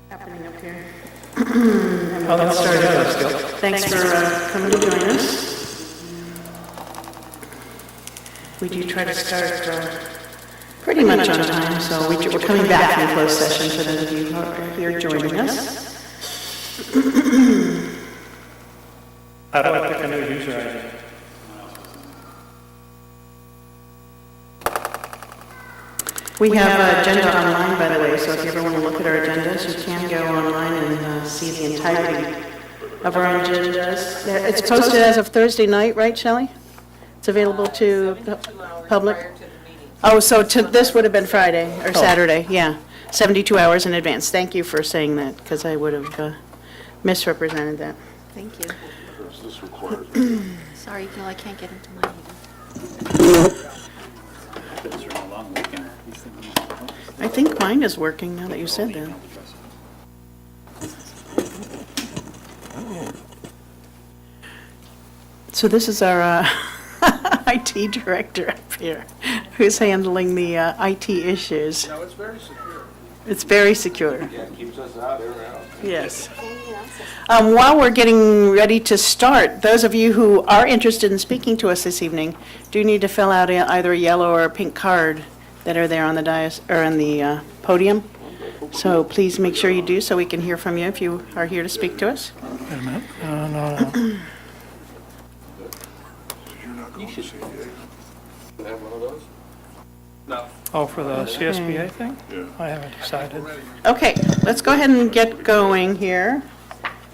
Happening up here. Let's start out still. Thanks for coming to join us. We do try to start pretty much on time, so we're coming back from closed session for those of you who are here joining us. How do I pick a new user ID? We have an agenda online, by the way, so if you ever want to look at our agendas, you can go online and see the entirety of our agendas. It's posted as of Thursday night, right, Shelley? It's available to the public? Oh, so this would have been Friday or Saturday, yeah, 72 hours in advance. Thank you for saying that, because I would have misrepresented that. Thank you. Is this required? Sorry, Gil, I can't get into my meeting. I think mine is working now that you said that. So this is our IT director up here, who's handling the IT issues. No, it's very secure. It's very secure. Yeah, it keeps us out everywhere else. Yes. While we're getting ready to start, those of you who are interested in speaking to us this evening do need to fill out either a yellow or a pink card that are there on the dais or on the podium. So please make sure you do so we can hear from you if you are here to speak to us. Wait a minute. No. You're not going to CDA? Have one of those? No. Oh, for the CSBA Okay. thing? Yeah. I haven't decided. Okay, let's go ahead and get going here.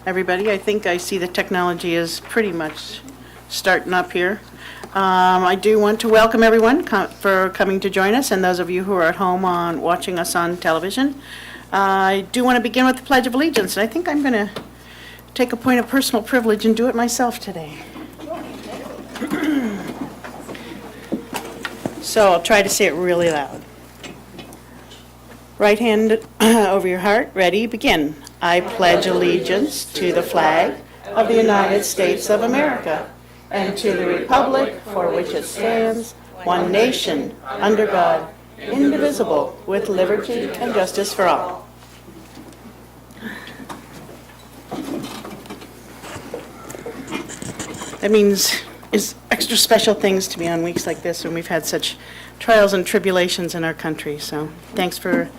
Everybody, I think I see the technology is pretty much starting up here. I do want to welcome everyone for coming to join us, and those of you who are at home watching us on television. I do want to begin with the Pledge of Allegiance, and I think I'm going to take a point of personal privilege and do it myself today. So I'll try to say it really loud. Right hand over your heart, ready, begin. I pledge allegiance to the flag of the United States of America and to the republic for which it stands, one nation, under God, indivisible, with liberty and justice for all. That means is extra special things to be on weeks like this when we've had such trials and tribulations in our country. So thanks for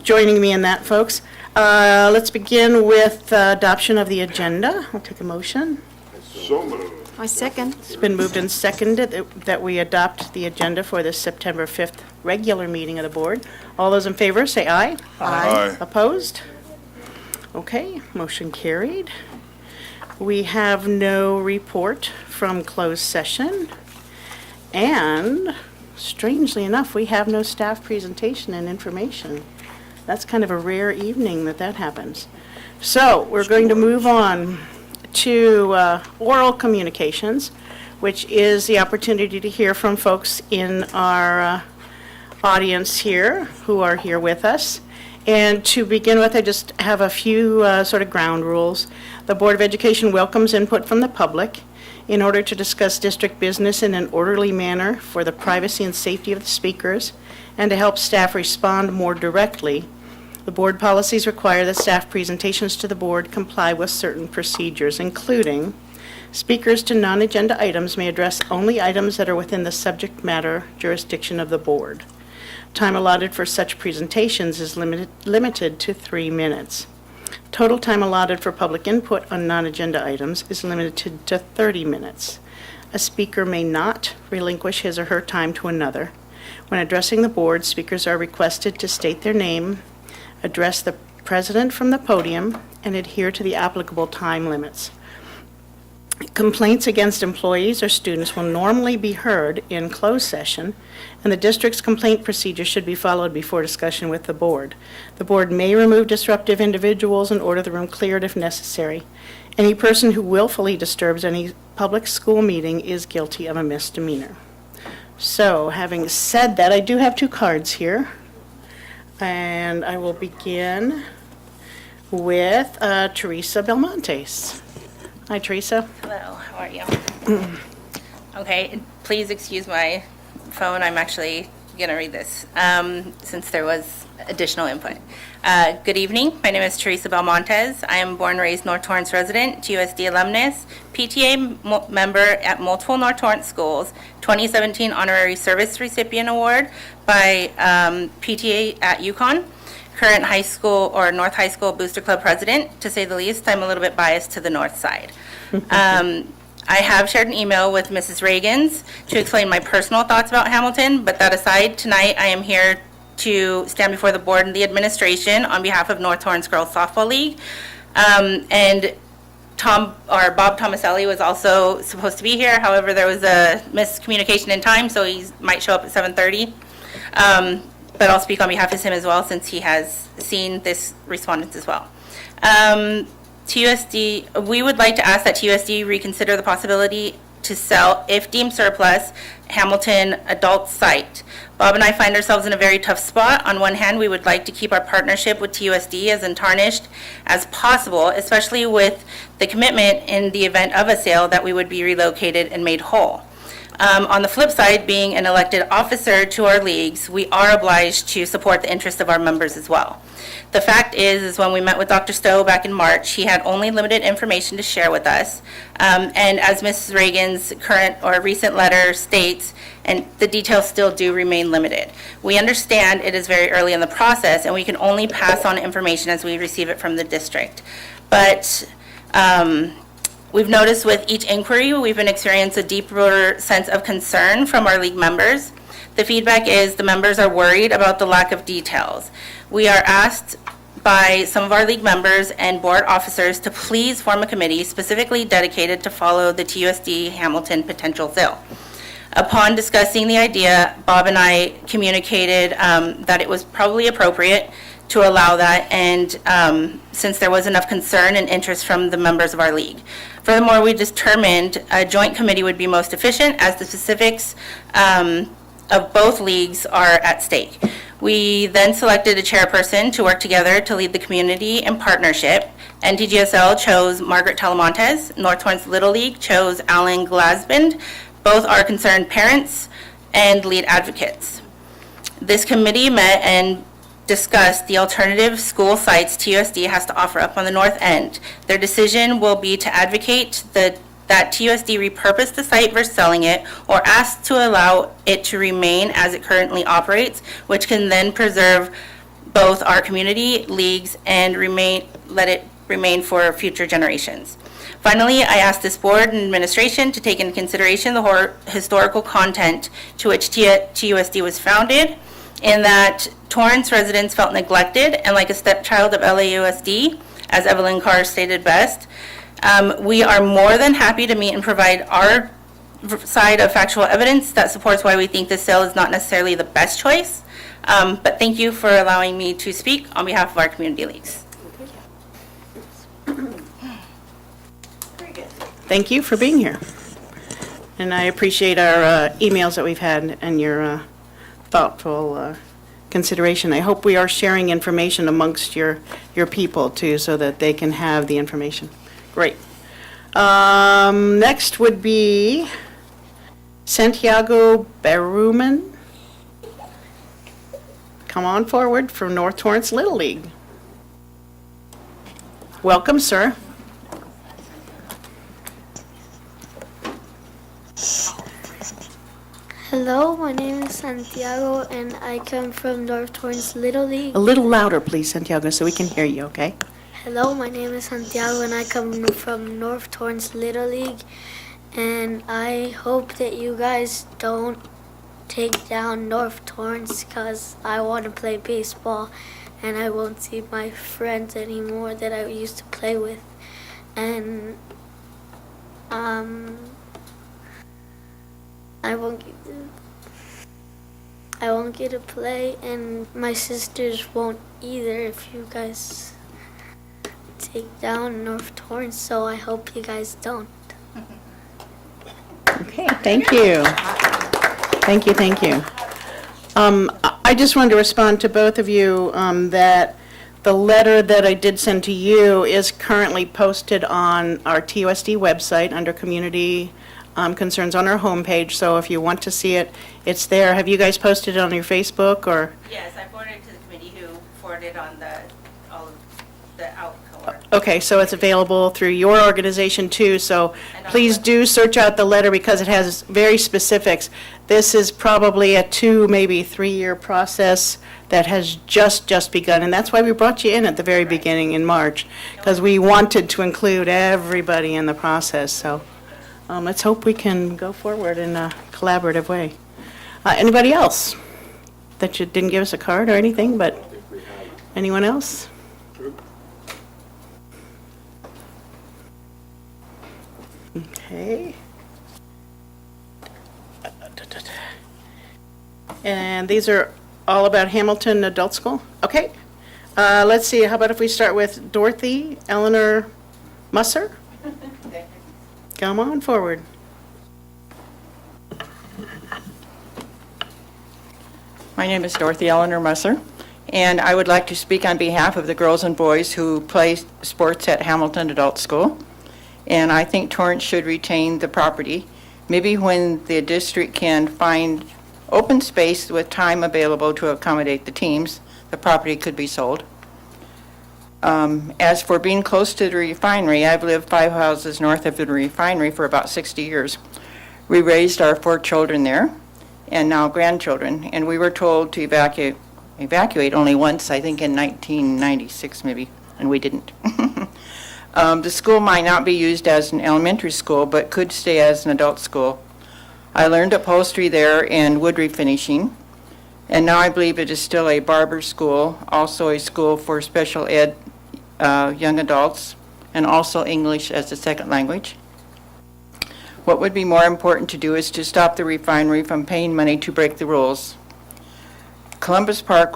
joining me in that, folks. Let's begin with adoption of the agenda. I'll take a motion. So moved. I second. It's been moved and seconded that we adopt the agenda for this September 5th regular meeting of the board. All those in favor, say aye. Aye. Opposed? Okay, motion carried. We have no report from closed session. And strangely enough, we have no staff presentation and information. That's kind of a rare evening that happens. So we're going to move on to oral communications, which is the opportunity to hear from folks in our audience here who are here with us. And to begin with, I just have a few sort of ground rules. The Board of Education welcomes input from the public in order to discuss district business in an orderly manner for the privacy and safety of the speakers and to help staff respond more directly. The board policies require that staff presentations to the board comply with certain procedures, including speakers to non-agenda items may address only items that are within the subject matter jurisdiction of the board. Time allotted for such presentations is limited to 3 minutes. Total time allotted for public input on non-agenda items is limited to 30 minutes. A speaker may not relinquish his or her time to another. When addressing the board, speakers are requested to state their name, address the president from the podium, and adhere to the applicable time limits. Complaints against employees or students will normally be heard in closed session, and the district's complaint procedure should be followed before discussion with the board. The board may remove disruptive individuals and order the room cleared if necessary. Any person who willfully disturbs any public school meeting is guilty of a misdemeanor. So, having said that, I do have 2 cards here. And I will begin with Teresa Belmontes. Hi, Teresa. Hello, how are you? Okay, please excuse my phone. I'm actually going to read this since there was additional input. Good evening. My name is Teresa Belmontes. I am born and raised North Torrance resident, TUSD alumnus, PTA member at multiple North Torrance schools, 2017 Honorary Service Recipient Award by PTA at UConn, current high school or North High School Booster Club president. To say the least, I'm a little bit biased to the north side. I have shared an email with Mrs. Reagans to explain my personal thoughts about Hamilton, but that aside, tonight I am here to stand before the board and the administration on behalf of North Torrance Girls Softball League. And Bob Tomaselli was also supposed to be here. However, there was a miscommunication in time, so he might show up at 7:30. But I'll speak on behalf of him as well, since he has seen this respondents as well. TUSD, we would like to ask that TUSD reconsider the possibility to sell, if deemed surplus, Hamilton adult site. Bob and I find ourselves in a very tough spot. On one hand, we would like to keep our partnership with TUSD as untarnished as possible, especially with the commitment in the event of a sale that we would be relocated and made whole. On the flip side, being an elected officer to our leagues, we are obliged to support the interests of our members as well. The fact is when we met with Dr. Stowe back in March, he had only limited information to share with us. And as Mrs. Reagan's current or recent letter states, and the details still do remain limited. We understand it is very early in the process, and we can only pass on information as we receive it from the district. But we've noticed with each inquiry, we've been experiencing a deeper sense of concern from our league members. The feedback is the members are worried about the lack of details. We are asked by some of our league members and board officers to please form a committee specifically dedicated to follow the TUSD Hamilton potential sale. Upon discussing the idea, Bob and I communicated that it was probably appropriate to allow that, and since there was enough concern and interest from the members of our league. Furthermore, we determined a joint committee would be most efficient as the specifics of both leagues are at stake. We then selected a chairperson to work together to lead the community and partnership. NTGSL chose Margaret Talamontes. North Torrance Little League chose Alan Glasband. Both are concerned parents and lead advocates. This committee met and discussed the alternative school sites TUSD has to offer up on the north end. Their decision will be to advocate that TUSD repurpose the site versus selling it, or ask to allow it to remain as it currently operates, which can then preserve both our community, leagues, and let it remain for future generations. Finally, I ask this board and administration to take into consideration the historical content to which TUSD was founded, in that Torrance residents felt neglected and like a stepchild of LAUSD, as Evelyn Carr stated best. We are more than happy to meet and provide our side of factual evidence that supports why we think this sale is not necessarily the best choice. But thank you for allowing me to speak on behalf of our community leagues. Thank you for being here. And I appreciate our emails that we've had and your thoughtful consideration. I hope we are sharing information amongst your people too, so that they can have the information. Great. Next would be Santiago Berumen. Come on forward from North Torrance Little League. Welcome, sir. Hello, my name is Santiago and I come from North Torrance Little League. A little louder, please, Santiago, so we can hear you, okay? Hello, my name is Santiago and I come from North Torrance Little League. And I hope that you guys don't take down North Torrance because I want to play baseball and I won't see my friends anymore that I used to play with. And I won't get to play, and my sisters won't either if you guys take down North Torrance, so I hope you guys don't. Okay, thank you. Thank you, thank you. I just wanted to respond to both of you that the letter that I did send to you is currently posted on our TUSD website under Community Concerns on our homepage, so if you want to see it, it's there. Have you guys posted it on your Facebook or? Yes, I forwarded it to the committee who forwarded on all of the outcolor. Okay, so it's available through your organization too, so And on please the- do search out the letter because it has very specifics. This is probably a 2, maybe 3-year process that has just begun, and that's why we brought you in at the very beginning in March, because we wanted to include everybody in the process, so let's hope we can go forward in a collaborative way. Anybody else that you didn't give us a card or anything, but anyone else? Okay. And these are all about Hamilton Adult School? Okay. Let's see, how about if we start with Dorothy Eleanor Musser? Come on forward. My name is Dorothy Eleanor Musser, and I would like to speak on behalf of the girls and boys who play sports at Hamilton Adult School. And I think Torrance should retain the property. Maybe when the district can find open space with time available to accommodate the teams, the property could be sold. As for being close to the refinery, I've lived 5 houses north of the refinery for about 60 years. We raised our 4 children there, and now grandchildren, and we were told to evacuate only once, I think in 1996 maybe, and we didn't. The school might not be used as an elementary school, but could stay as an adult school. I learned upholstery there and wood refinishing, and now I believe it is still a barber school, also a school for special ed young adults, and also English as a second language. What would be more important to do is to stop the refinery from paying money to break the rules. Columbia Park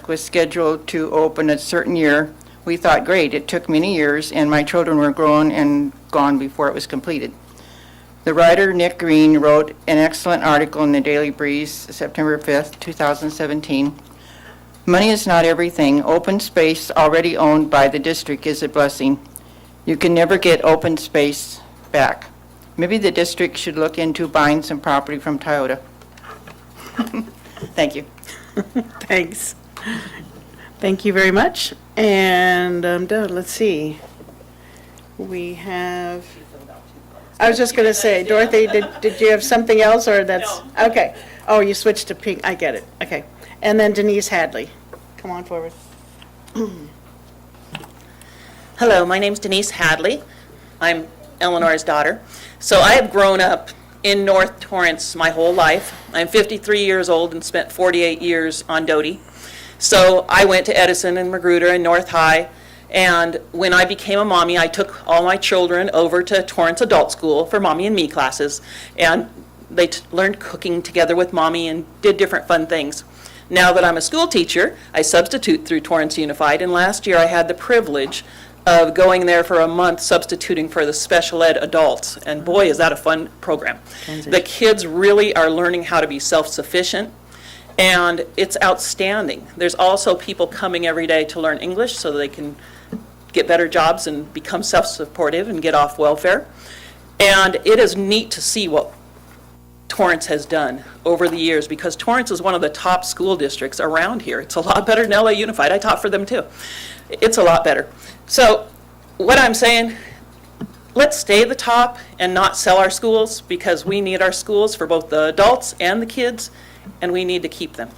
was scheduled to open a certain year. We thought, great, it took many years, and my children were grown and gone before it was completed. The writer Nick Green wrote an excellent article in the Daily Breeze, September 5th, 2017. Money is not everything. Open space already owned by the district is a blessing. You can never get open space back. Maybe the district should look into buying some property from Toyota. Thank you. Thanks. Thank you very much. And let's see. We have, I was just going to say, Dorothy, did you have something else or that's? No. Okay. Oh, you switched to pink. I get it. Okay. And then Denise Hadley. Come on forward. Hello, my name's Denise Hadley. I'm Eleanor's daughter. So I have grown up in North Torrance my whole life. I'm 53 years old and spent 48 years on Doty. So I went to Edison and Magruder and North High, and when I became a mommy, I took all my children over to Torrance Adult School for Mommy and Me classes, and they learned cooking together with Mommy and did different fun things. Now that I'm a school teacher, I substitute through Torrance Unified, and last year I had the privilege of going there for a month substituting for the special ed adults, and boy, is that a fun program. The kids really are learning how to be self-sufficient, And it's outstanding. There's also people coming every day to learn English so they can get better jobs and become self-supportive and get off welfare. And it is neat to see what Torrance has done over the years, because Torrance is one of the top school districts around here. It's a lot better than LA Unified. I taught for them too. It's a lot better. So what I'm saying, let's stay the top and not sell our schools, because we need our schools for both the adults and the kids, and we need to keep them.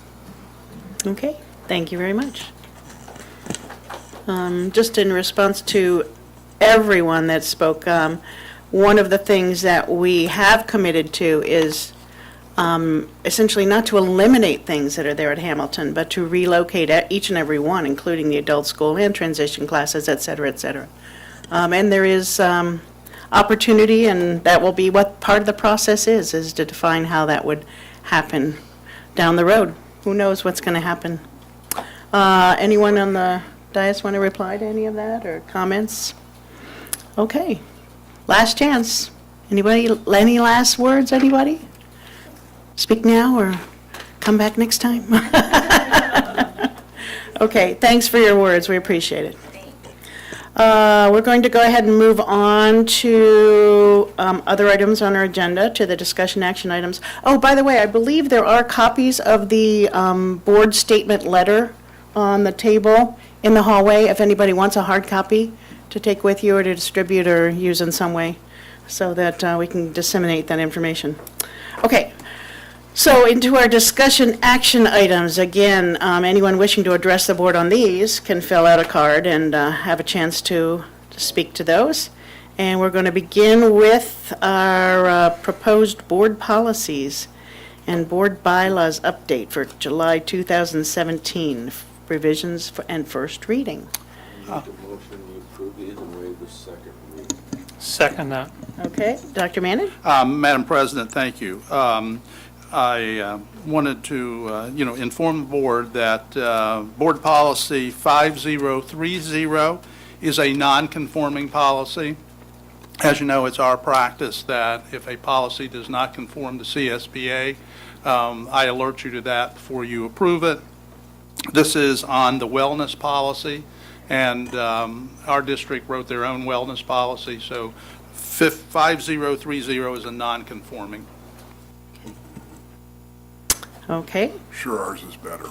Okay, thank you very much. Just in response to everyone that spoke, one of the things that we have committed to is essentially not to eliminate things that are there at Hamilton, but to relocate each and every one, including the adult school and transition classes, et cetera, et cetera. And there is opportunity, and that will be what part of the process is to define how that would happen down the road. Who knows what's going to happen? Anyone on the dais want to reply to any of that or comments? Okay. Last chance. Anybody, any last words, anybody? Speak now or come back next time? Okay, thanks for your words. We appreciate it. We're going to go ahead and move on to other items on our agenda, to the discussion action items. Oh, by the way, I believe there are copies of the board statement letter on the table in the hallway, if anybody wants a hard copy to take with you or to distribute or use in some way, so that we can disseminate that information. Okay, so into our discussion action items. Again, anyone wishing to address the board on these can fill out a card and have a chance to speak to those. And we're going to begin with our proposed board policies and board bylaws update for July 2017, revisions and first reading. Make a motion to approve these and waive the second reading. Second that. Okay, Dr. Manning? Madam President, thank you. I wanted to, inform the board that Board Policy 5030 is a non-conforming policy. As you know, it's our practice that if a policy does not conform to CSBA, I alert you to that before you approve it. This is on the wellness policy, and our district wrote their own wellness policy, so 5030 is a non-conforming. Okay. Sure, ours is better.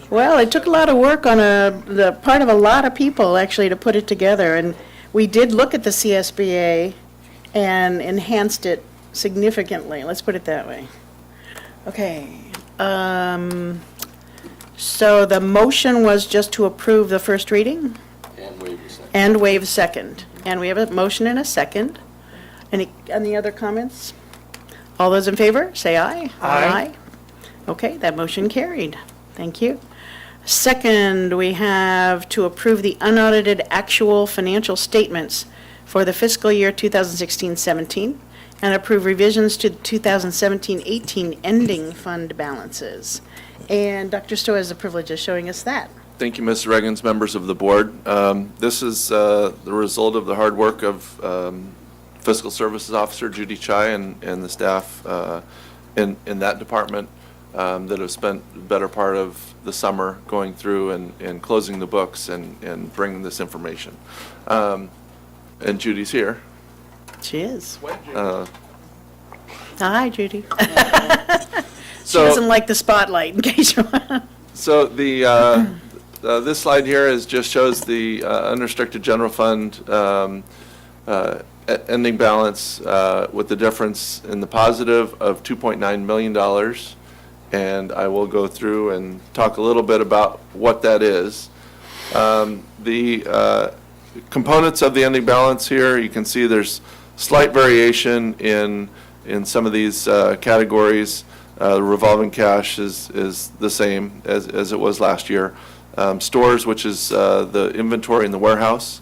Well, it took a lot of work on the part of a lot of people, actually, to put it together. And we did look at the CSBA and enhanced it significantly. Let's put it that way. Okay. So the motion was just to approve the first reading? And waive the second. And waive second. And we have a motion and a second. Any other comments? All those in favor, say aye. Aye. Okay, that motion carried. Thank you. Second, we have to approve the unaudited actual financial statements for the fiscal year 2016-17 and approve revisions to 2017-18 ending fund balances. And Dr. Stowe has the privilege of showing us that. Thank you, Ms. Reagans, members of the board. This is the result of the hard work of Fiscal Services Officer Judy Chai and the staff in that department that have spent the better part of the summer going through and closing the books and bringing this information. And Judy's here. She is. Hi, Judy. She So- doesn't like the spotlight, in case you're... So this slide here just shows the unrestricted general fund ending balance with the difference in the positive of $2.9 million. And I will go through and talk a little bit about what that is. The components of the ending balance here, you can see there's slight variation in some of these categories. The revolving cash is the same as it was last year. Stores, which is the inventory in the warehouse.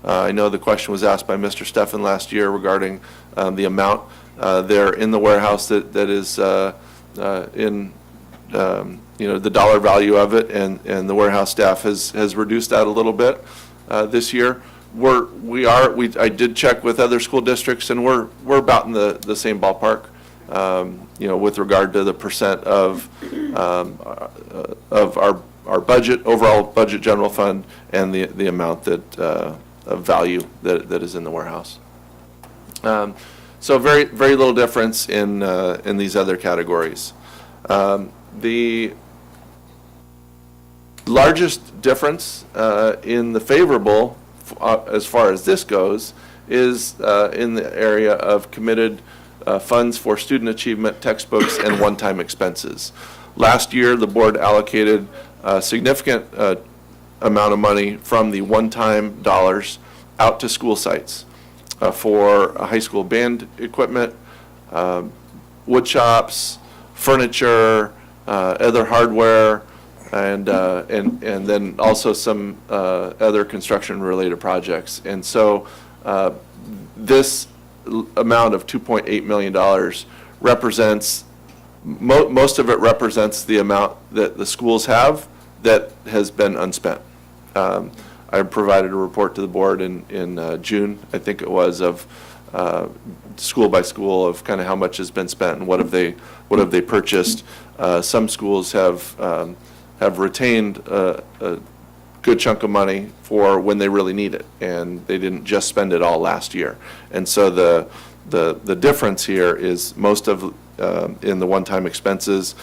I know the question was asked by Mr. Steffen last year regarding the amount there in the warehouse that is in the dollar value of it, and the warehouse staff has reduced that a little bit this year. I did check with other school districts, and we're about in the same ballpark with regard to the percent of our budget, overall budget general fund, and the amount that, of value that is in the warehouse. So very, very little difference in these other categories. The largest difference in the favorable, as far as this goes, is in the area of committed funds for student achievement, textbooks, and one-time expenses. Last year, the board allocated a significant amount of money from the one-time dollars out to school sites for high school band equipment, wood shops, furniture, other hardware, and then also some other construction-related projects. And so this amount of $2.8 million represents, most of it represents the amount that the schools have that has been unspent. I provided a report to the board in June, I think it was, of school by school of kind of how much has been spent and what have they purchased. Some schools have retained a good chunk of money for when they really need it, and they didn't just spend it all last year. And so the difference here is most of in the one-time expenses.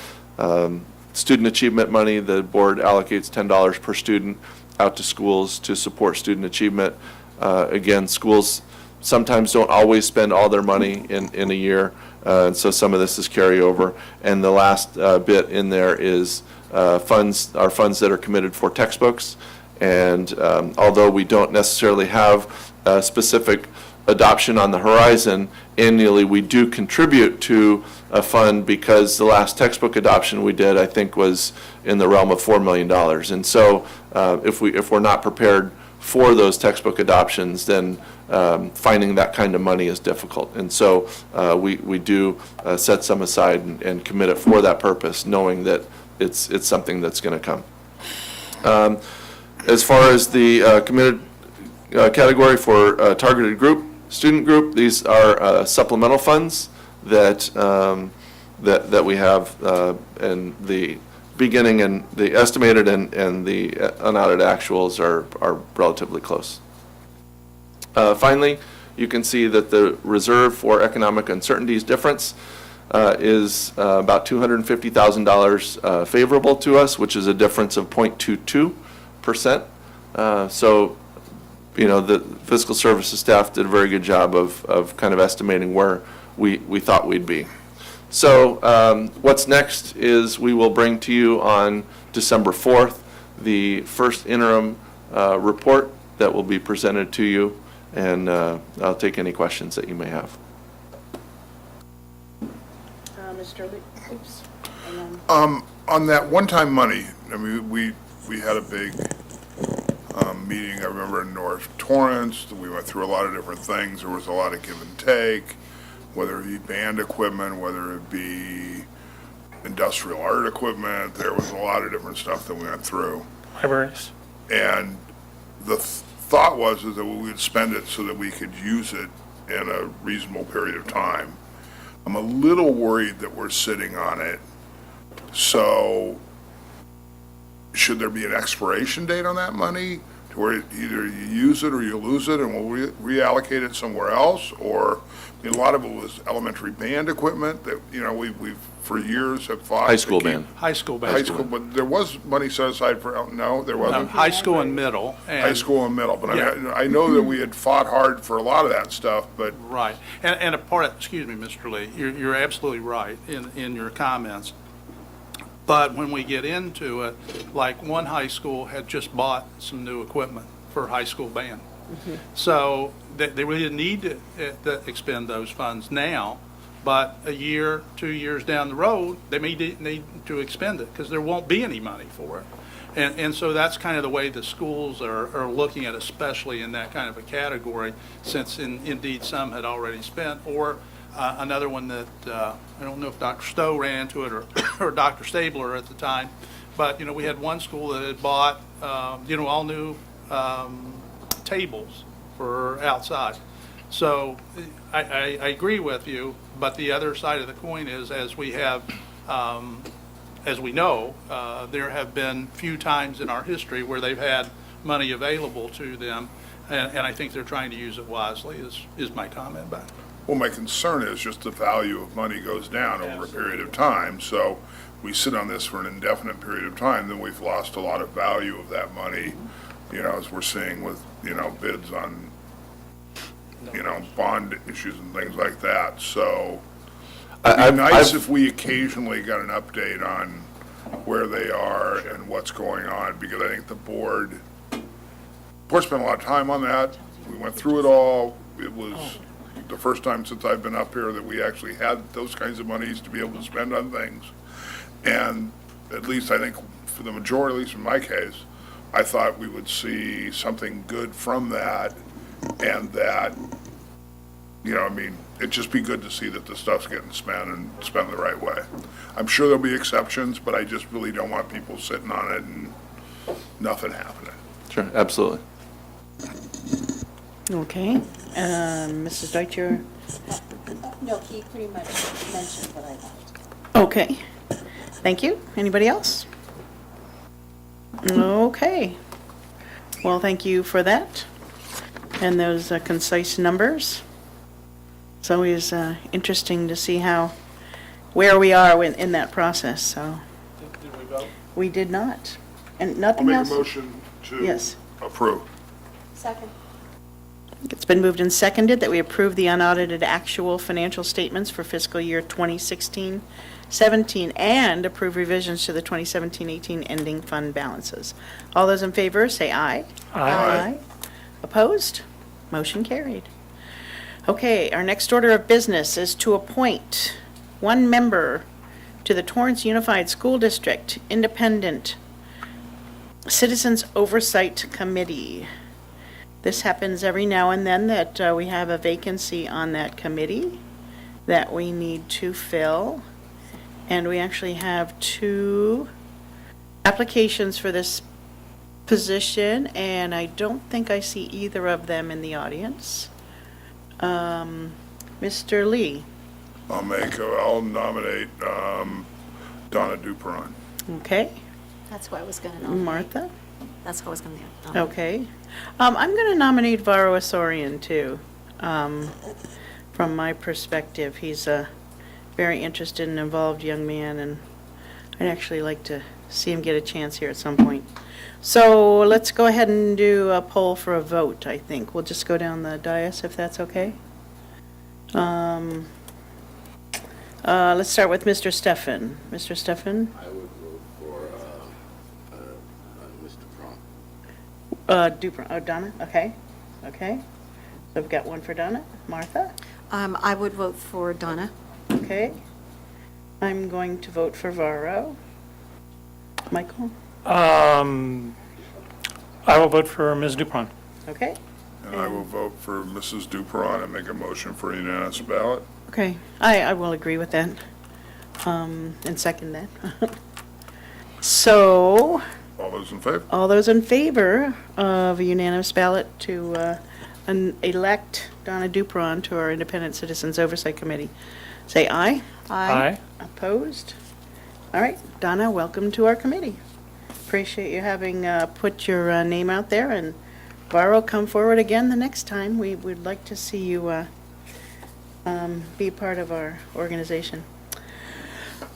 Student achievement money, the board allocates $10 per student out to schools to support student achievement. Again, schools sometimes don't always spend all their money in a year, and so some of this is carryover. And the last bit in there is funds that are committed for textbooks. And although we don't necessarily have a specific adoption on the horizon, annually we do contribute to a fund because the last textbook adoption we did, I think, was in the realm of $4 million. And so if we're not prepared for those textbook adoptions, then finding that kind of money is difficult. And so we do set some aside and commit it for that purpose, knowing that it's something that's going to come. As far as the committed category for targeted group, student group, these are supplemental funds that we have, and the beginning and the estimated and the unaudited actuals are relatively close. Finally, you can see that the reserve for economic uncertainties difference is about $250,000 favorable to us, which is a difference of 0.22%. So, the fiscal services staff did a very good job of kind of estimating where we thought we'd be. So what's next is we will bring to you on December 4th the first interim report that will be presented to you, and I'll take any questions that you may have. Mr. Lee, oops. On that one-time money, I mean, we had a big meeting, I remember, in North Torrance. We went through a lot of different things. There was a lot of give and take, whether it be band equipment, whether it be industrial art equipment. There was a lot of different stuff that we went through. Libraries. And the thought was that we would spend it so that we could use it in a reasonable period of time. I'm a little worried that we're sitting on it. So should there be an expiration date on that money to where either you use it or you lose it and we'll reallocate it somewhere else? Or, I mean, a lot of it was elementary band equipment that, we've for years have fought. High school band. High school band. High school, but there was money set aside for, no, there wasn't? High school and middle. High school and middle, but Yeah. I know that we had fought hard for a lot of that stuff, but Right. And a part of, excuse me, Mr. Lee, you're absolutely right in your comments. But when we get into it, like one high school had just bought some new equipment for high school band. So they really didn't need to expend those funds now, but a year, 2 years down the road, they may need to expend it because there won't be any money for it. And so that's kind of the way the schools are looking at, especially in that kind of a category, since indeed some had already spent, or another one that, I don't know if Dr. Stowe ran into it or Dr. Stabler at the time, but, we had one school that had bought, all new tables for outside. So I agree with you, but the other side of the coin is, as we have, as we know, there have been few times in our history where they've had money available to them, and I think they're trying to use it wisely, is my comment back. Well, my concern is just the value of money goes down over a period of time, so we sit on this for an indefinite period of time, then we've lost a lot of value of that money, as we're seeing with, bids on, bond issues and things like that, so it'd be nice if we occasionally got an update on where they are and what's going on, because I think the board spent a lot of time on that. We went through it all. It was the first time since I've been up here that we actually had those kinds of monies to be able to spend on things. And at least I think for the majority, at least in my case, I thought we would see something good from that, and that, it'd just be good to see that the stuff's getting spent and spent the right way. I'm sure there'll be exceptions, but I just really don't want people sitting on it and nothing happening. Sure, absolutely. Okay. Mrs. Deutscher? No, he pretty much mentioned what I thought. Okay. Thank you. Anybody else? Okay. Well, thank you for that. And those concise numbers. It's always interesting to see where we are in that process, so. Did we vote? We did not. And I'll nothing make else? a motion to Yes. approve. Second. It's been moved and seconded that we approve the unaudited actual financial statements for fiscal year 2016-17 and approve revisions to the 2017-18 ending fund balances. All those in favor, say aye. Aye. Opposed? Motion carried. Okay, our next order of business is to appoint one member to the Torrance Unified School District Independent Citizens Oversight Committee. This happens every now and then that we have a vacancy on that committee that we need to fill. And we actually have 2 applications for this position, and I don't think I see either of them in the audience. Mr. Lee? I'll nominate Donna Duperon. Okay. That's who I was going to nominate. Martha? That's who I was going to nominate. Okay. I'm going to nominate Varro Asorian, too. From my perspective, he's a very interested and involved young man, and I'd actually like to see him get a chance here at some point. So let's go ahead and do a poll for a vote, I think. We'll just go down the dais, if that's okay. Let's start with Mr. Steffen. Mr. Steffen? I would vote for Mr. Cron. Dupron, oh, Donna, okay, okay. So we've got one for Donna. Martha? I would vote for Donna. Okay. I'm going to vote for Varro. Michael? I will vote for Ms. Dupron. Okay. And I will vote for Mrs. Duperon and make a motion for a unanimous ballot. Okay, I will agree with that, and second that. So, All those in favor? all those in favor of a unanimous ballot to elect Donna Dupron to our Independent Citizens Oversight Committee, say aye. Aye. Opposed? All right, Donna, welcome to our committee. Appreciate you having put your name out there, and Varro, come forward again the next time. We would like to see you be part of our organization.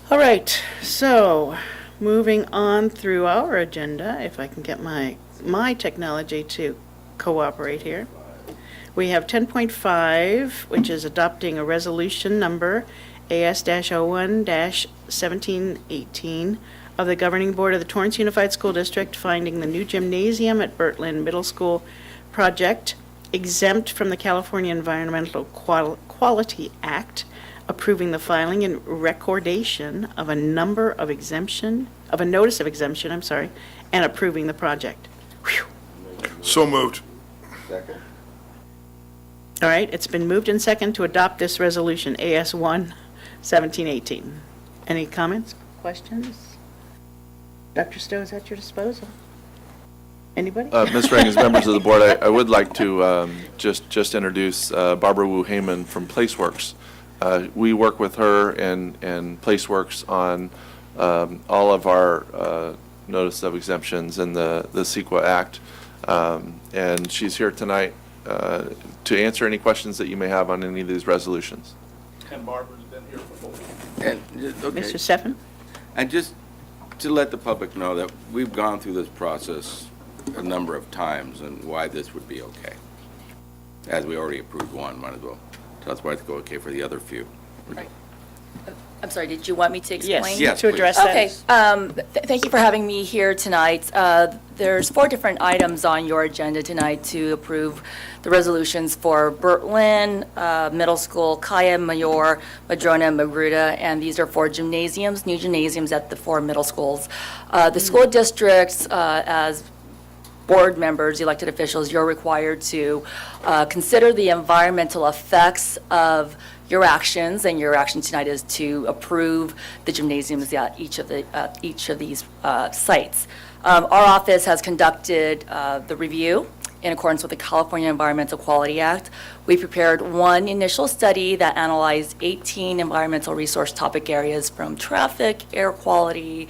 All right, so moving on through our agenda, if I can get my technology to cooperate here. We have 10.5, which is adopting a resolution number AS-01-1718 of the Governing Board of the Torrance Unified School District finding the new gymnasium at Birtland Middle School project exempt from the California Environmental Quality Act, approving the filing and recordation of a notice of exemption, and approving the project. Whew. So moved. Second. All right, it's been moved and second to adopt this resolution, AS-1-1718. Any comments, questions? Dr. Stowe is at your disposal. Anybody? Ms. Ring, as members of the board, I would like to just introduce Barbara Wu Heyman from PlaceWorks. We work with her and PlaceWorks on all of our notice of exemptions in the CEQA Act. And she's here tonight to answer any questions that you may have on any of these resolutions. And Barbara's been here before. And, okay, Mr. Steffen? and just to let the public know that we've gone through this process a number of times and why this would be okay. As we already approved one, might as well tell us why it's okay for the other few. I'm sorry, did you want me to explain? Yes, To address that. Okay, thank you for having me here tonight. There's 4 different items on your agenda tonight to approve the resolutions for Bertlin Middle School, Kaya Mayor, Madrona, Magruder, and these are for gymnasiums, new gymnasiums at the 4 middle schools. The school districts, as board members, elected officials, you're required to consider the environmental effects of your actions, and your action tonight is to approve the gymnasiums at each of these sites. Our office has conducted the review in accordance with the California Environmental Quality Act. We prepared one initial study that analyzed 18 environmental resource topic areas from traffic, air quality,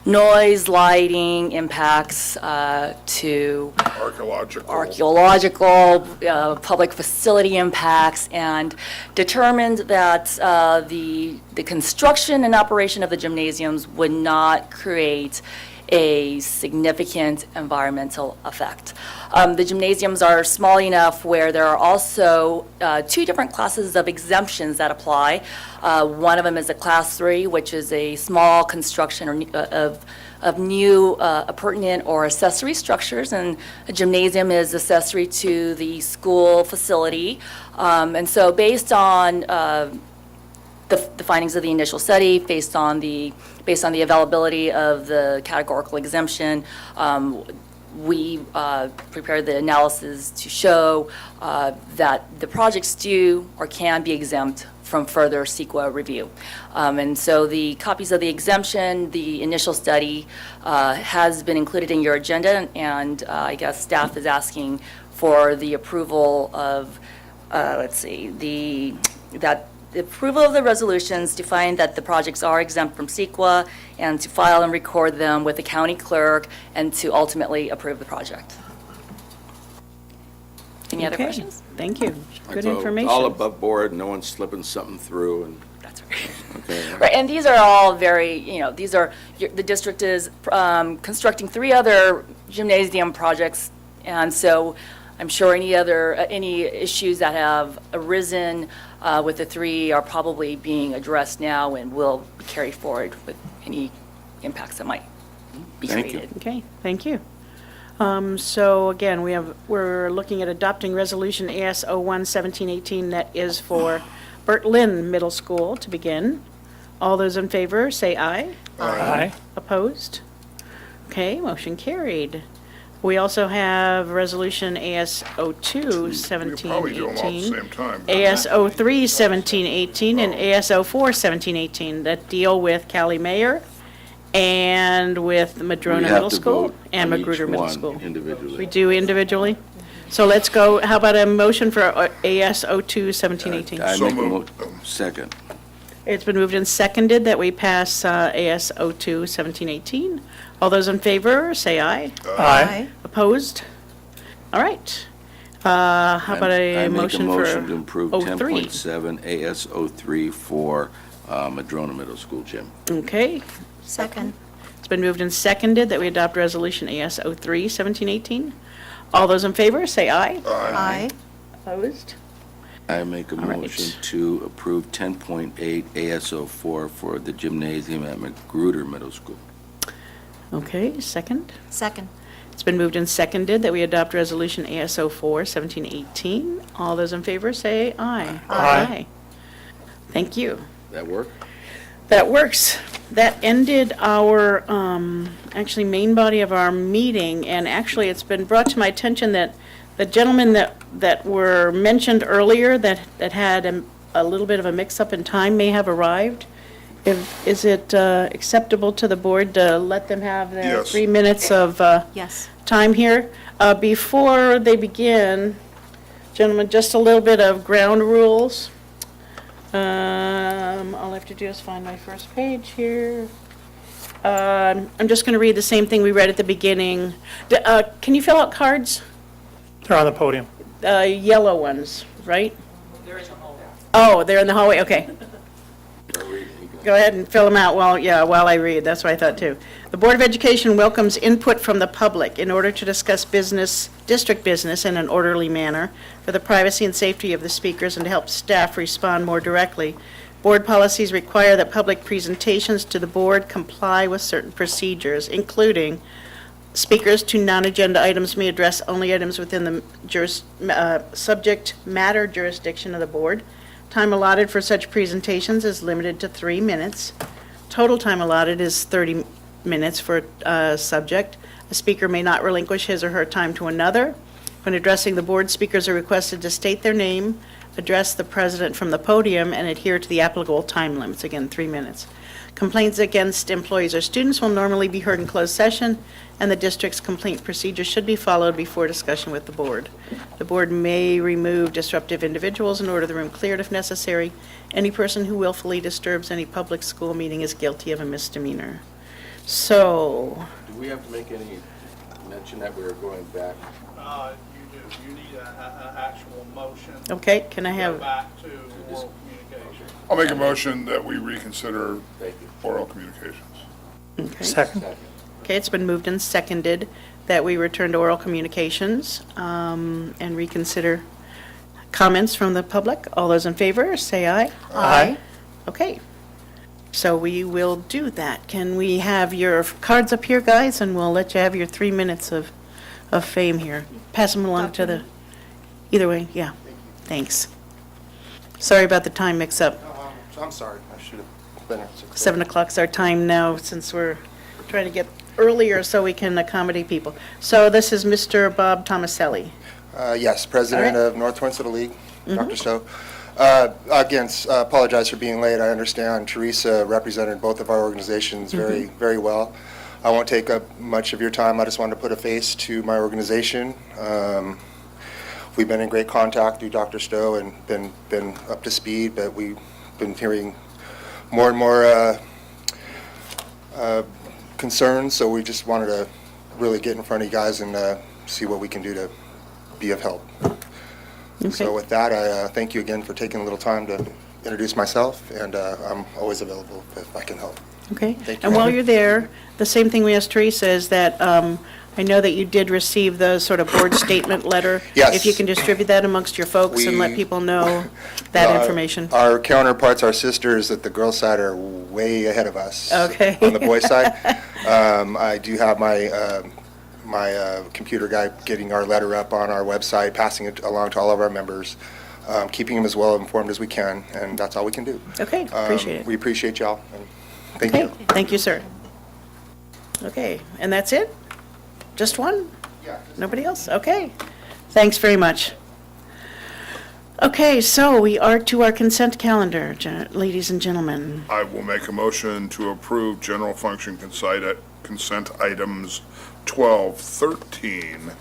noise, lighting, impacts to archaeological, public facility impacts, and determined that the construction and operation of the gymnasiums would not create a significant environmental effect. The gymnasiums are small enough where there are also 2 different classes of exemptions that apply. One of them is a Class 3, which is a small construction of new appurtenant or accessory structures, and a gymnasium is accessory to the school facility. And so based on the findings of the initial study, based on the availability of the categorical exemption, we prepared the analysis to show that the projects do or can be exempt from further CEQA review. And so the copies of the exemption, the initial study has been included in your agenda, and I guess staff is asking for the approval of, the approval of the resolutions to find that the projects are exempt from CEQA, and to file and record them with the county clerk, and to ultimately approve the project. Any other Okay. questions? Thank you. Good So, information. all above board, no one's slipping something through, and, That's right. okay. Right, and these are all very, these are, the district is constructing 3 other gymnasium projects, and so I'm sure any issues that have arisen with the 3 are probably being addressed now and will be carried forward with any impacts that might be Thank you. created. Okay, thank you. So again, we're looking at adopting Resolution AS01-1718 that is for Bertlin Middle School to begin. All those in favor, say aye. Aye. Opposed? Okay, motion carried. We also have Resolution We could probably do them all at the AS02-1718, same time. AS03-1718, and AS04-1718 that deal with Cali Mayor and with Madrona Middle School and Magruder Middle School. We Individually. do individually? So let's go, how about a motion for AS02-1718? I So make a moved. second. It's been moved and seconded that we pass AS02-1718. All those in favor, say aye. Aye. Opposed? All right. How about a motion for I make a motion to improve 03? 10.7 AS03 for Madrona Middle School gym. Okay. Second. It's been moved and seconded that we adopt Resolution AS03-1718. All those in favor, say aye. Aye. Opposed? I make a All right. motion to approve 10.8 AS04 for the gymnasium at Magruder Middle School. Okay, second. Second. It's been moved and seconded that we adopt Resolution AS04-1718. All those in favor, say aye. Aye. Thank you. That work? That works. That ended our, actually, main body of our meeting, and actually, it's been brought to my attention that the gentlemen that were mentioned earlier that had a little bit of a mix-up in time may have arrived, Is it acceptable to the board to let them have their Yes. 3 minutes of Yes. time here? Before they begin, gentlemen, just a little bit of ground rules. All I have to do is find my first page here. I'm just going to read the same thing we read at the beginning. Can you fill out cards? They're on the podium. Yellow ones, right? Oh, they're in the hallway, okay. Go ahead and fill them out while I read, that's what I thought too. The Board of Education welcomes input from the public in order to discuss district business in an orderly manner for the privacy and safety of the speakers and to help staff respond more directly. Board policies require that public presentations to the board comply with certain procedures, including speakers to non-agenda items may address only items within the subject matter jurisdiction of the board. Time allotted for such presentations is limited to 3 minutes. Total time allotted is 30 minutes for a subject. A speaker may not relinquish his or her time to another. When addressing the board, speakers are requested to state their name, address the president from the podium, and adhere to the applicable time limits, again, 3 minutes. Complaints against employees or students will normally be heard in closed session, and the district's complaint procedure should be followed before discussion with the board. The board may remove disruptive individuals and order the room cleared if necessary. Any person who willfully disturbs any public school meeting is guilty of a misdemeanor. So, Do we have to make any mention that we're going back? You do. You need an actual motion. okay, can I Go have, back to oral communication. I'll make a motion that we reconsider Thank you. oral communications. okay. Second. Okay, it's been moved and seconded that we return to oral communications and reconsider comments from the public. All those in favor, say aye. Aye. Okay, so we will do that. Can we have your cards up here, guys, and we'll let you have your 3 minutes of fame here. Pass them along to the, either way, yeah, thanks. Sorry about the time mix-up. I'm sorry, I should have been at 6. 7 o'clock's our time now, since we're trying to get earlier so we can accommodate people. So this is Mr. Bob Tomaselli. Yes, President All right. of North Torrance Little League, Dr. Stowe. Again, apologize for being late. I understand Teresa represented both of our organizations very, very well. I won't take up much of your time. I just wanted to put a face to my organization. We've been in great contact through Dr. Stowe and been up to speed, but we've been hearing more and more concerns, so we just wanted to really get in front of you guys and see what we can do to be of help. Okay. So with that, I thank you again for taking a little time to introduce myself, and I'm always available if I can help. Okay. Thank you. And while you're there, the same thing we asked Teresa is that I know that you did receive the sort of board statement letter. Yes. If you can distribute that amongst your folks and let We- people know that information. Our counterparts, our sisters at the girls' side are way ahead of us. Okay. On the boys' side. I do have my computer guy getting our letter up on our website, passing it along to all of our members, keeping them as well informed as we can, and that's all we can do. Okay, appreciate it. We appreciate y'all, and thank Okay, you. thank you, sir. Okay, and that's it? Just one? Yeah. Nobody else? Okay. Thanks very much. Okay, so we are to our consent calendar, ladies and gentlemen. I will make a motion to approve general function consent items 12, 13,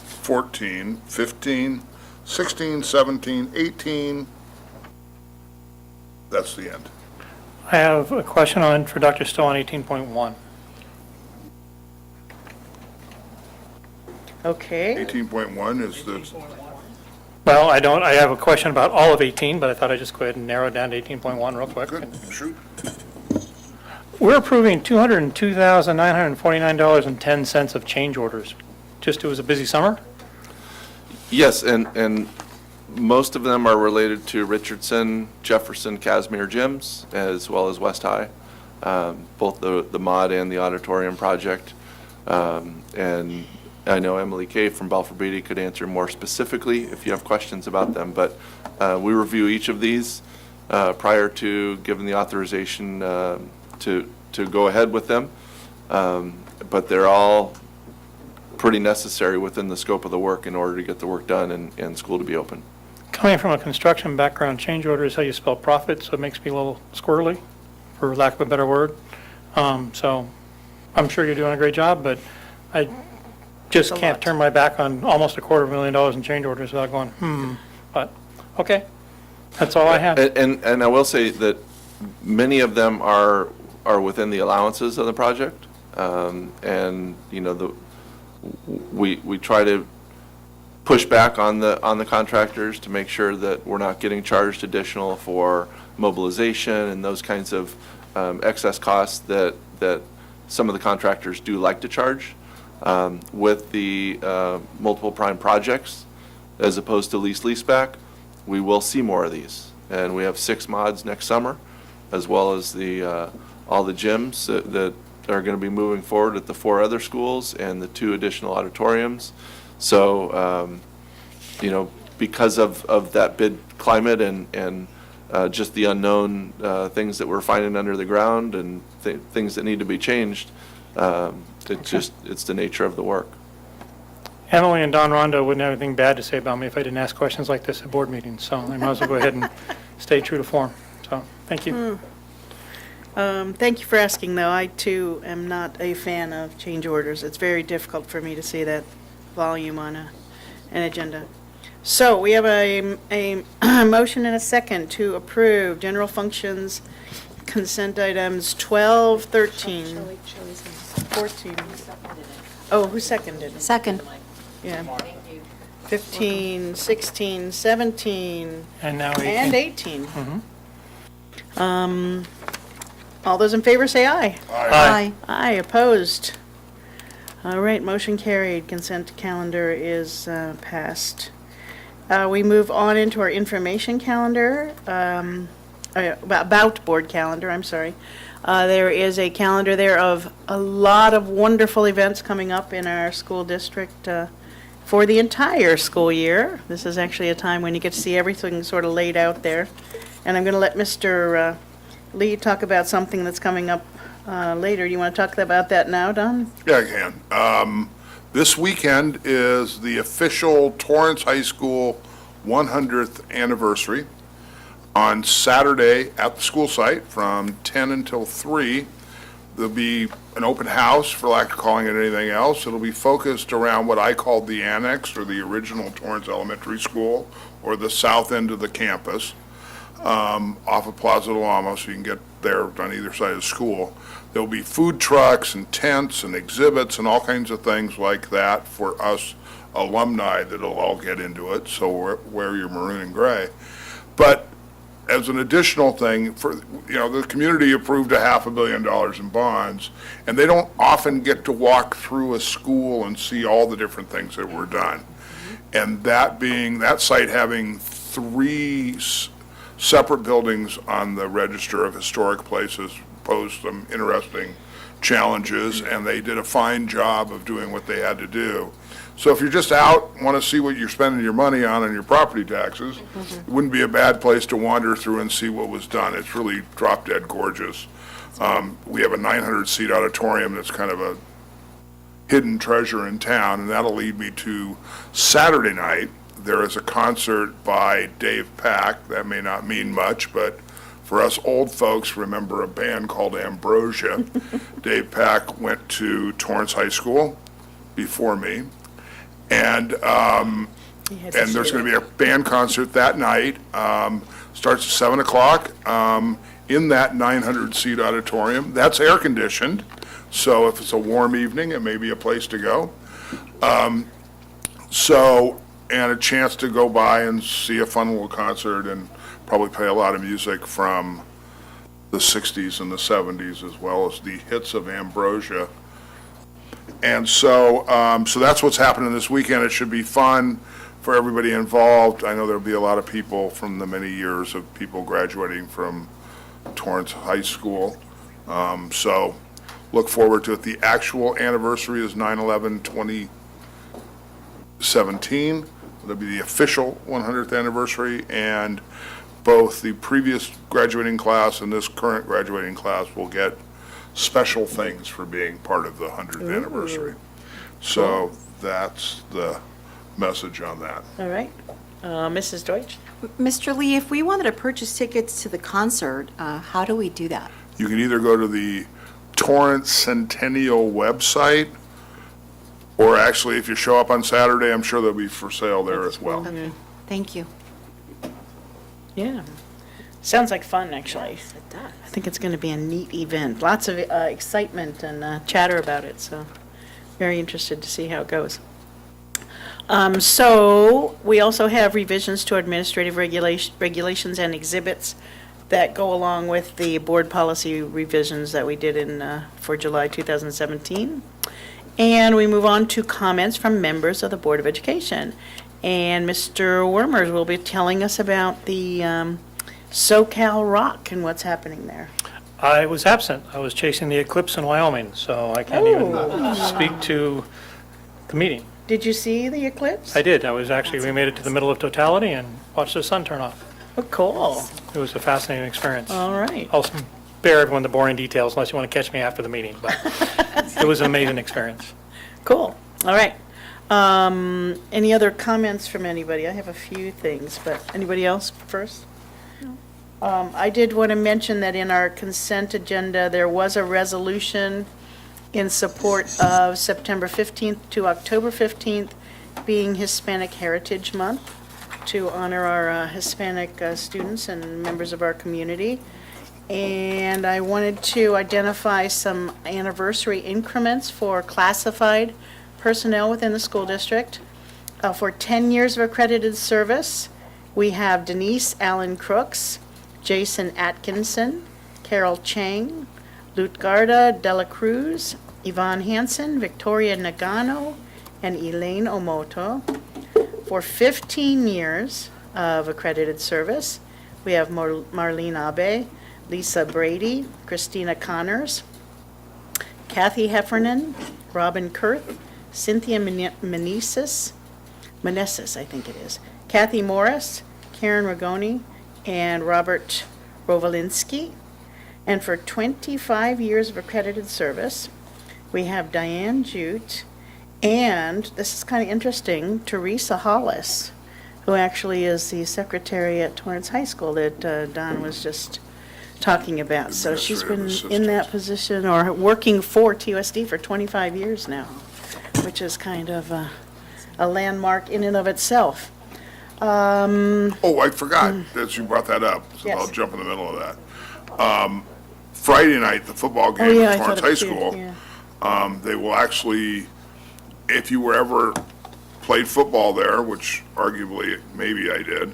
14, 15, 16, 17, 18. That's the end. I have a question for Dr. Stowe on 18.1. Okay, 18.1 is the, Well, I have a question about all of 18, but I thought I'd just go ahead and narrow it down to 18.1 real quick. good, shoot. We're approving $202,949.10 of change orders. Just, it was a busy summer? Yes, and most of them are related to Richardson, Jefferson, Casimir gyms, as well as West High, both the mod and the auditorium project. And I know Emily Kay from Balfour Beatty could answer more specifically if you have questions about them, but we review each of these prior to giving the authorization to go ahead with them. But they're all pretty necessary within the scope of the work in order to get the work done and school to be open. Coming from a construction background, change order is how you spell profit, so it makes me a little squirrely, for lack of a better word. So I'm sure you're doing a great job, but I just It's a can't lot. turn my back on almost $250,000 in change orders without going, but, okay. That's all I have. And I will say that many of them are within the allowances of the project. And, you know, we try to push back on the contractors to make sure that we're not getting charged additional for mobilization and those kinds of excess costs that some of the contractors do like to charge. With the multiple prime projects, as opposed to lease-back, we will see more of these. And we have 6 mods next summer, as well as all the gyms that are going to be moving forward at the 4 other schools and the 2 additional auditoriums. So, you know, because of that bid climate and just the unknown things that we're finding under the ground and things that need to be changed, it's the nature of the work. Emily and Don Rondo wouldn't have anything bad to say about me if I didn't ask questions like this at board meetings, so I might as well go ahead and stay true to form. So, thank you. Thank you for asking, though. I, too, am not a fan of change orders. It's very difficult for me to see that volume on an agenda. So we have a motion and a second to approve general functions consent items 12, 13, 14. Oh, who seconded it? Second. Yeah. 15, 16, 17, And now 18. and 18. All those in favor say aye. Aye. Aye, opposed. All right, motion carried. Consent calendar is passed. We move on into our information calendar, about board calendar, I'm sorry. There is a calendar there of a lot of wonderful events coming up in our school district for the entire school year. This is actually a time when you get to see everything sort of laid out there. And I'm going to let Mr. Lee talk about something that's coming up later. You want to talk about that now, Don? Yeah, I can. This weekend is the official Torrance High School 100th anniversary. On Saturday at the school site from 10 until 3, there'll be an open house, for lack of calling it anything else. It'll be focused around what I called the annex, or the original Torrance Elementary School, or the south end of the campus, off of Plaza del Amo, so you can get there on either side of the school. There'll be food trucks and tents and exhibits and all kinds of things like that for us alumni that'll all get into it, so wear your maroon and gray. But as an additional thing, the community approved $500 million in bonds, and they don't often get to walk through a school and see all the different things that were done. And that site having 3 separate buildings on the Register of Historic Places posed some interesting challenges, and they did a fine job of doing what they had to do. So if you're just out, want to see what you're spending your money on your property taxes, it wouldn't be a bad place to wander through and see what was done. It's really drop-dead gorgeous. We have a 900-seat auditorium that's kind of a hidden treasure in town, and that'll lead me to Saturday night. There is a concert by Dave Pack. That may not mean much, but for us old folks, remember a band called Ambrosia. Dave Pack went to Torrance High School before me. And there's going to be a band concert that night. Starts at 7 o'clock in that 900-seat auditorium. That's air-conditioned, so if it's a warm evening, it may be a place to go. And a chance to go by and see a fun little concert and probably play a lot of music from the 60s and the 70s, as well as the hits of Ambrosia. And so that's what's happening this weekend. It should be fun for everybody involved. I know there'll be a lot of people from the many years of people graduating from Torrance High School. So look forward to it. The actual anniversary is 9/11/2017. It'll be the official 100th anniversary, and both the previous graduating class and this current graduating class will get special things for being part of the 100th anniversary. So that's the message on that. All right. Mrs. Deutsch? Mr. Lee, if we wanted to purchase tickets to the concert, how do we do that? You can either go to the Torrance Centennial website, or actually, if you show up on Saturday, I'm sure they'll be for sale there as well. Okay, thank you. Yeah. Sounds like fun, actually. It does. I think it's going to be a neat event. Lots of excitement and chatter about it, so very interested to see how it goes. So we also have revisions to administrative regulations and exhibits that go along with the board policy revisions that we did for July 2017. And we move on to comments from members of the Board of Education. And Mr. Wormers will be telling us about the SoCal Rock and what's happening there. I was absent. I was chasing the eclipse in Wyoming, so I can't even speak to the meeting. Did you see the eclipse? I did. We made it to the middle of totality and watched the sun turn off. Oh, cool. It was a fascinating experience. All right. I'll spare everyone the boring details unless you want to catch me after the meeting, but it was an amazing experience. Cool. All right. Any other comments from anybody? I have a few things, but anybody else first? I did want to mention that in our consent agenda, there was a resolution in support of September 15th to October 15th being Hispanic Heritage Month to honor our Hispanic students and members of our community. And I wanted to identify some anniversary increments for classified personnel within the school district. For 10 years of accredited service, we have Denise Allen Crooks, Jason Atkinson, Carol Chang, Lutgarda Dela Cruz, Yvonne Hansen, Victoria Nagano, and Elaine Omoto. For 15 years of accredited service, we have Marlene Abe, Lisa Brady, Christina Connors, Kathy Heffernan, Robin Kurth, Cynthia Meneses, I think it is, Kathy Morris, Karen Ragoni, and Robert Rovalinski. And for 25 years of accredited service, we have Diane Jute, and this is kind of interesting, Teresa Hollis, who actually is the secretary at Torrance High School that Don was just talking about. So she's been in that position or working for TUSD for 25 years now, which is kind of a landmark in and of itself. Oh, I forgot that you brought that up, so Yes. I'll jump in the middle of that. Friday night, the football game yeah, I at Torrance thought High it was School, yeah. they will actually, if you were ever played football there, which arguably maybe I did,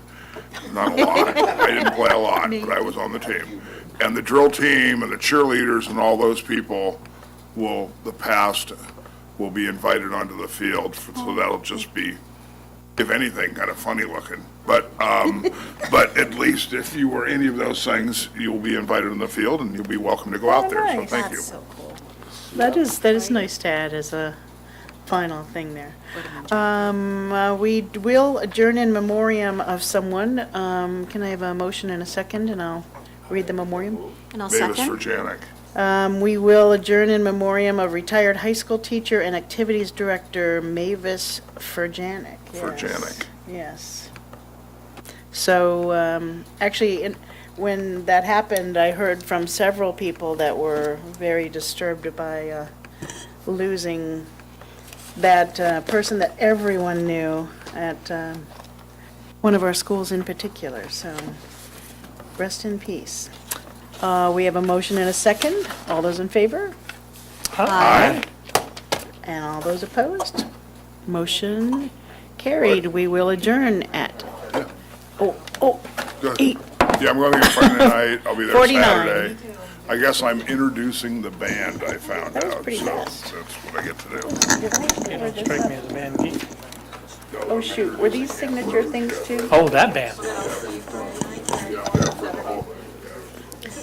not a lot. I didn't play a lot, but I was on the team. And the drill team and the cheerleaders and all those people will be invited onto the field, so that'll just be, if anything, kind of funny looking. But at least if you were any of those things, you'll be invited on the field and you'll be welcome to go out there. So nice. thank you. That's so cool. That is nice to add as a final thing there. We will adjourn in memoriam of someone. Can I have a motion and a second, and I'll read the memoriam? And I'll Mavis second. Verjanik. We will adjourn in memoriam of retired high school teacher and activities director Mavis Verjanik. Verjanik. Yes. So, actually, when that happened, I heard from several people that were very disturbed by losing that person that everyone knew at one of our schools in particular. So, rest in peace. We have a motion and a second. All those in favor? Aye. And all those opposed? Motion carried. We will adjourn at, Good. 8. Yeah, I'm going to get Friday night. I'll be there 49. Saturday. I guess I'm introducing the band, I found That was out, pretty so fast. that's what I get to do. You don't strike me as a man geek. Oh, shoot. Were these signature things too? Oh, that band.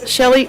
Shelley,